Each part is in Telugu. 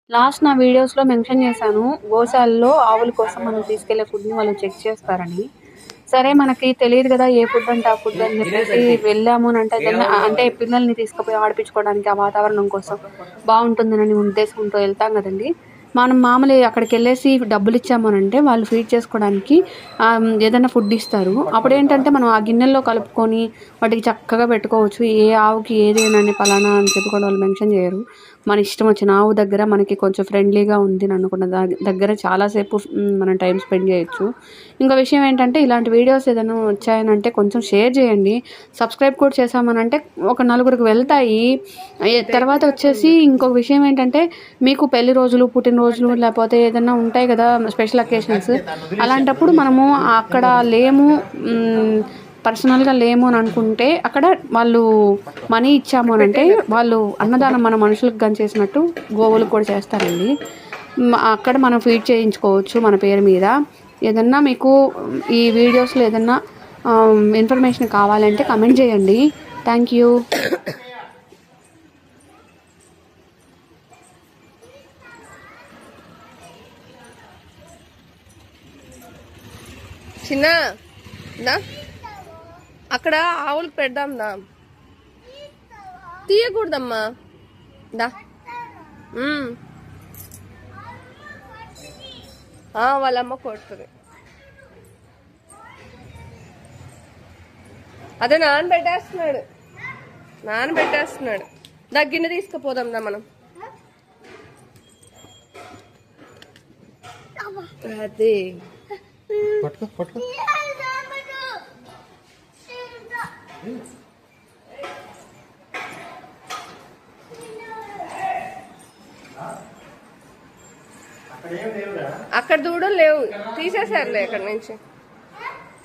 లాస్ట్ నా వీడియోస్‌లో మెన్షన్ చేశాను. గోశాలలో ఆవుల కోసం మనం తీసుకెళ్ళే ఫుడ్‌ని వాళ్ళు చెక్ చేస్తారని. సరే మనకి తెలీదు గదా! ఏ ఫుడ్ అంటే ఆ ఫుడ్ అని చెప్పేసి వెళ్ళాము అనంటే అంటే పిల్లల్ని తీసుకుపోయి ఆడిపించుకోవడానికి ఆ వాతావరణం కోసం బావుంటుందనని ఉద్దేశంతో వెళ్తాం గదండీ! మనం మామూలుగా అక్కడికెళ్ళేసి డబ్బులిచ్చాము అనంటే వాళ్ళు ఫీడ్ చేసుకోవడానికి ఏదైనా ఫుడ్ ఇస్తారు. అప్పుడేంటంటే మనం ఆ గిన్నెల్లో కలుపుకొని వాటికి చక్కగా పెట్టుకోవచ్చు. ఏ ఆవుకి ఏదేనని పలానా అని చెప్పి కూడా వాళ్ళు మెన్షన్ చేయరు. మన ఇష్టం వచ్చిన ఆవు దగ్గర మనకి కొంచెం ఫ్రెండ్లీగా ఉంది అనుకున్న దగ్గర చాలా సేపు మనం టైం స్పెండ్ చేయొచ్చు. ఇంకో విషయం ఏంటంటే ఇలాంటి వీడియోస్ ఏదైనా వచ్చాయనంటే కొంచెం షేర్ చేయండి. సబ్స్క్రైబ్ కూడా చేశామనంటే ఒక నలుగురికి వెళ్తాయి. తర్వాత వచ్చేసి ఇంకొక విషయం ఏంటంటే మీకు పెళ్లి రోజులు, పుట్టినరోజులు లేకపోతే ఏదన్నా ఉంటాయి కదా! స్పెషల్ అకేషన్స్ అలాంటప్పుడు మనము అక్కడ లేము పర్సనల్‌గా లేము అని అనుకుంటే అక్కడ వాళ్ళు మనీ ఇచ్చాము అనంటే వాళ్ళు అన్నదానం మన మనుషులకు గాని చేసినట్టు గోవులకు కూడా చేస్తారండి. అక్కడ మనం ఫీడ్ చేయించుకోవచ్చు మన పేరు మీద. ఏదన్నా మీకు ఈ వీడియోస్‌లో ఏదన్నా ఇన్ఫర్మేషన్ కావాలంటే కామెంట్ చేయండి. Thank you. చిన్న దా అక్కడ ఆవులకు పెడదాం దా తీయకూడదమ్మా దా వాళ్ళమ్మ కొడుతుంది అదే నానబెట్టేస్తున్నాడు గిన్నె తీసుకుపోదాం దా మనం అదే పట్టుకో అక్కడ దూడలు లేవు, తీసేసారులే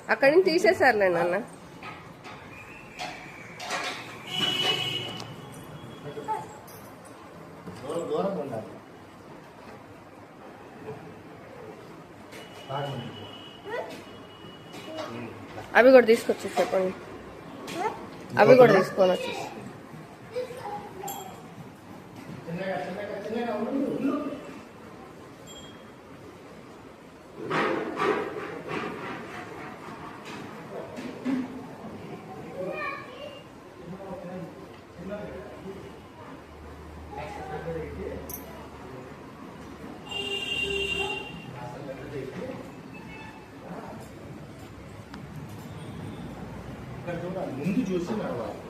అక్కడి నుంచి తీసేసారులే నాన్న. అవి కూడా తీసుకొచ్చి చెప్పండి, అవి కూడా తీసుకొని వచ్చేసి ముందు చూసి నడవాలి.